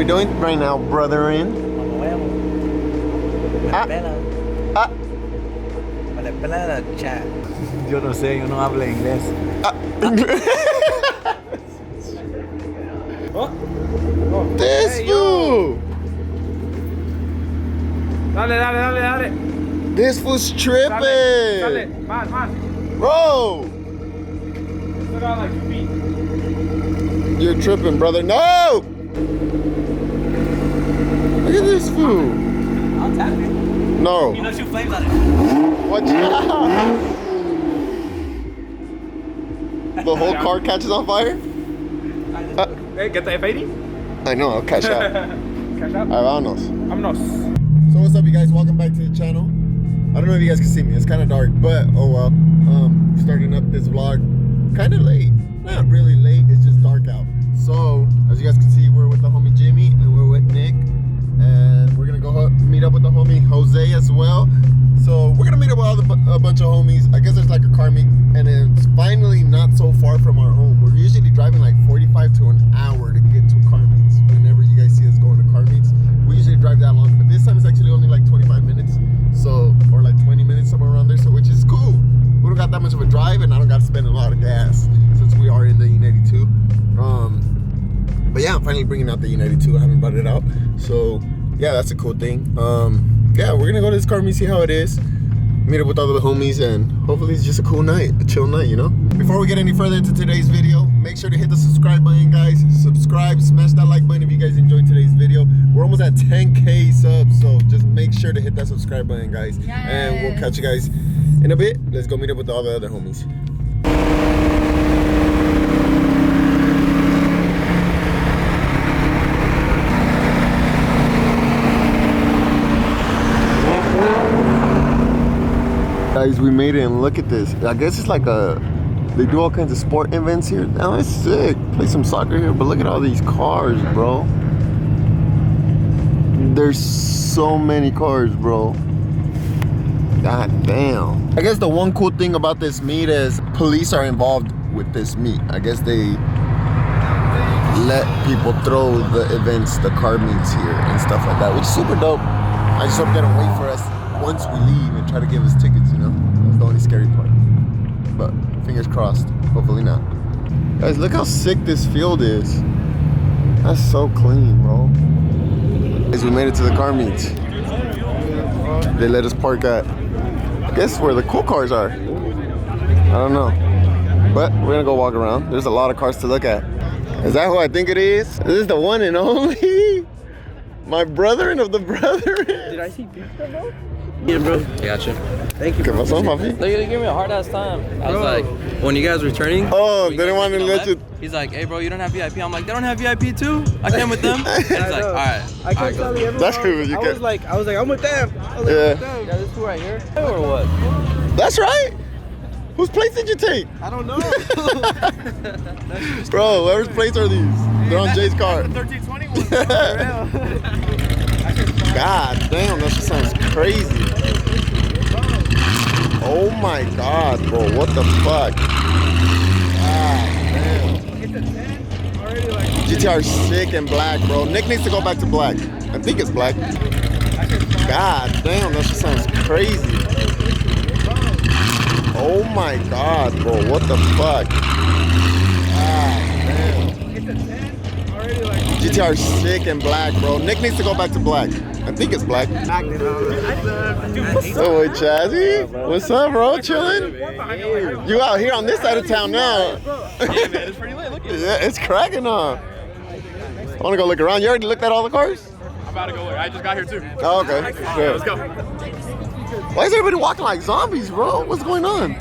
we doing right now, brethren? Yo no sé, yo no hablo inglés. This fool! Dale. This fool's tripping! Dale, más. Bro! Still got like 2 feet. You're tripping, brother. No! Look at this fool. I'll tap you. No. You know, shoot flames on it. Watch out! The whole car catches on fire? Hey, get the F80? I know, I'll cash out. Cash out? Vámonos. Vámonos. So what's up, you guys? Welcome back to the channel. I don't know if you guys can see me. It's kind of dark, but oh well. Starting up this vlog kind of late. Not really late. It's just dark out. So as you guys can see, we're with the homie Jimmy and we're with Nick, and we're gonna go meet up with the homie Jose as well. So we're gonna meet up with a bunch of homies. I guess there's like a car meet, and it's finally not so far from our home. We're usually driving like 45 to an hour to get to car meets. Whenever you guys see us going to car meets, we usually drive that long, but this time it's actually only like 25 minutes. So, or like 20 minutes, somewhere around there. So, which is cool. We don't got that much of a drive, and I don't got to spend a lot of gas since we are in the E92. But yeah, I'm finally bringing out the E92. I haven't brought it out. So yeah, that's a cool thing. Yeah, we're gonna go to this car meet, see how it is, meet up with all the homies, and hopefully it's just a cool night, a chill night, you know? Before we get any further into today's video, make sure to hit the subscribe button, guys. Subscribe, smash that like button if you guys enjoyed today's video. We're almost at 10K subs, so just make sure to hit that subscribe button, guys. Yes. And we'll catch you guys in a bit. Let's go meet up with all the other homies. Guys, we made it, and look at this. I guess it's like they do all kinds of sport events here. Now it's sick. Play some soccer here, but look at all these cars, bro. There's so many cars, bro. God damn. I guess the one cool thing about this meet is police are involved with this meet. I guess they let people throw the events, the car meets here and stuff like that, which is super dope. I just hope they don't wait for us once we leave and try to give us tickets, you know? That's the only scary part. But fingers crossed, hopefully not. Guys, look how sick this field is. That's so clean, bro. Guys, we made it to the car meets. They let us park at, I guess, where the cool cars are. I don't know. But we're gonna go walk around. There's a lot of cars to look at. Is that who I think it is? This is the one and only. My brethren of the brethren. Did I see pizza, bro? Yeah, bro. Gotcha. Thank you. ¿Qué pasó, papi? They gave me a hard ass time. I was like, when you guys were returning. Oh, they didn't want to let you. He's like, hey, bro, you don't have VIP. I'm like, they don't have VIP too? I came with them. And he's like, all right. I kept telling everyone. That's cool. I was like, I'm with them. Yeah. Yeah, this fool right here. Or what? That's right. Whose plates did you take? I don't know. Bro, whoever's plates are these? They're on Jay's car. 1321. God damn, that shit sounds crazy. Oh my god, bro, what the fuck? God damn. GTR is sick and black, bro. Nick needs to go back to black. I think it's black. God damn, that shit sounds crazy. Oh my god, bro, what the fuck? God damn. GTR is sick and black, bro. Nick needs to go back to black. I think it's black. Oh, wait, Chazzy. What's up, bro? Chilling? You out here on this side of town now. Yeah, man, it's pretty lit. Look at it. Yeah, it's cracking, huh? I want to go look around. You already looked at all the cars? I'm about to go look. I just got here too. Oh, okay. Yeah, let's go. Why is everybody walking like zombies, bro? What's going on?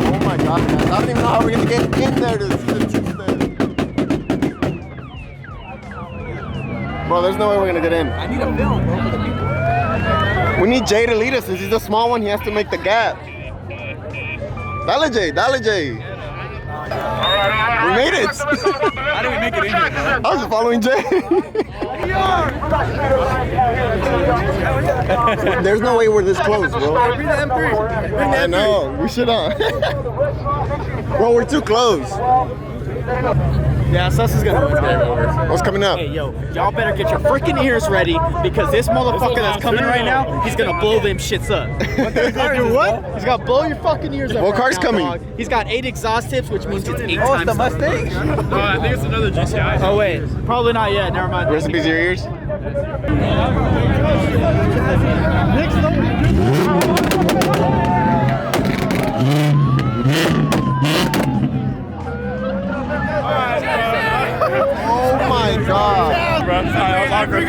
Oh my god, guys. I don't even know how we're going to get in there to see the T-stand. Bro, there's no way we're going to get in. I need a film, bro, for the people. We need Jay to lead us. Since he's the small one, he has to make the gap. Dale, Jay. Dale, Jay. We made it. How did we make it in here, bro? I was just following Jay. There's no way we're this close, bro. Bring the M3. I know. We should not. Bro, we're too close. Yeah, Sus is gonna win. What's coming up? Hey, yo, y'all better get your freaking ears ready because this motherfucker that's coming right now, he's gonna blow them shits up. He's gonna do what? He's gonna blow your fucking ears up. What car's coming? Dog. He's got 8 exhaust tips, which means it's 8 times. it's the Mustang? No, I think it's another GTI. Oh wait, probably not yet. Never mind. Recipes your ears? Oh my god. Bro, that was awkward.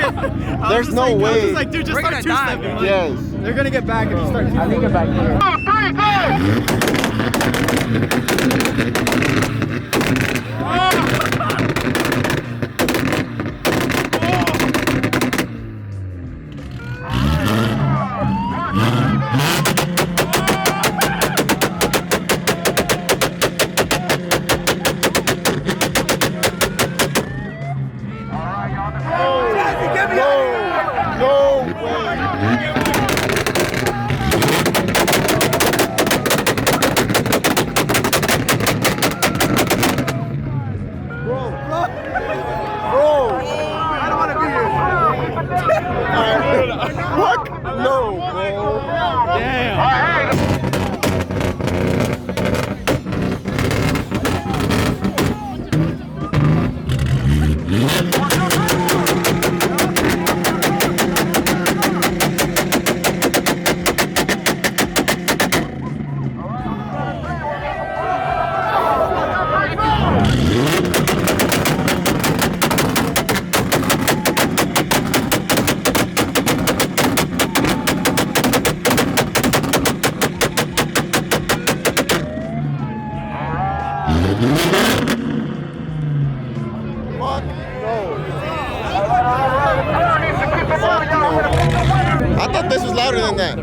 There's no I was way. just like, dude, just We're start gonna die, two-stepping. man. Yes. They're gonna get back if you start two-stepping. I think back here. Fuck no, bro. Fuck no. I thought this was louder than that.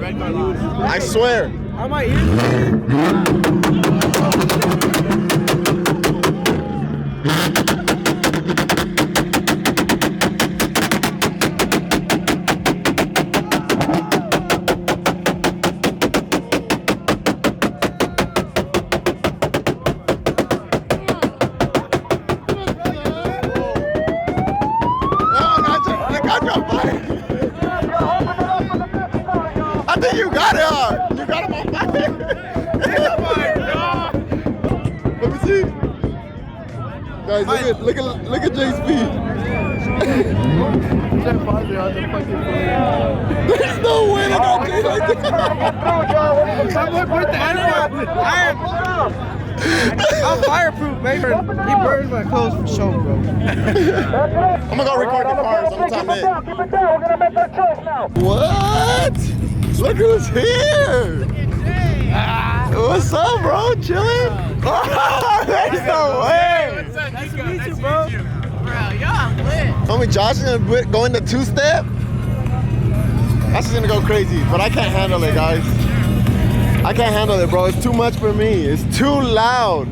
I swear. How am I here? I think you got it on. You got him on fire. Let me see. Guys, look at Jay's feet. There's no way they got Jay like that. I'm fireproof, baby. He burned my clothes for sure, bro. I'm gonna go record the cars on time in. What? Look who's here. What's up, bro? Chilling? There's no way. Nice to meet you, bro. Homie Josh is gonna go into two-step. That's just gonna go crazy, but I can't handle it, guys. I can't handle it, bro. It's too much for me. It's too loud.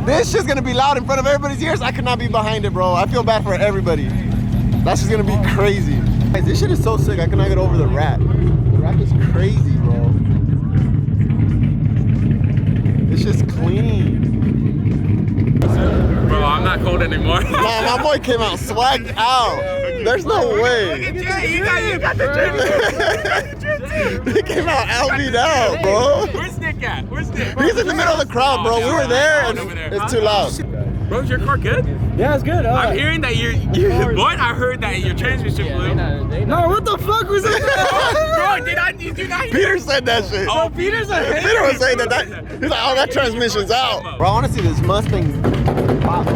This shit's gonna be loud in front of everybody's ears. I could not be behind it, bro. I feel bad for everybody. That's just gonna be crazy. Guys, this shit is so sick. I cannot get over the rap. The rap is crazy, bro. It's just clean. Bro, I'm not cold anymore. Nah, my boy came out swagged out. There's no way. You got the He came out LB'd out, bro. Where's Nick at? Where's Nick? He's in the middle of the crowd, bro. We were there and it's too loud. Bro, is your car good? Yeah, it's good. I'm hearing that you're what? I heard that your transmission blew. No, what the fuck was that? Bro, did you not hear? Peter said that shit. Oh, Peter's a hater. Peter was saying that he's like, oh, that transmission's out. Bro, I want to see this Mustang pop.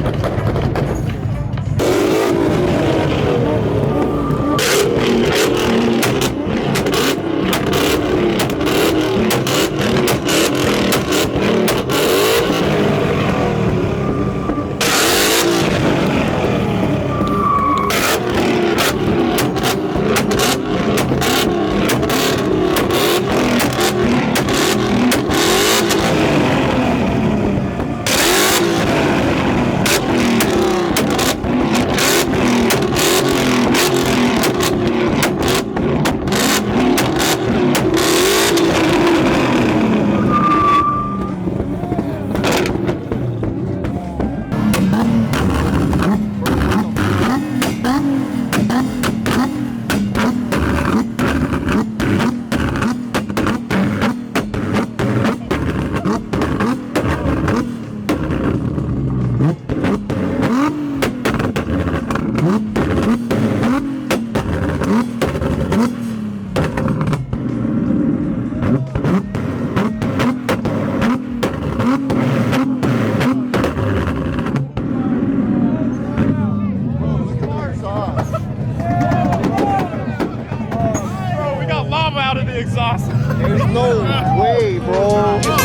There's no way, bro.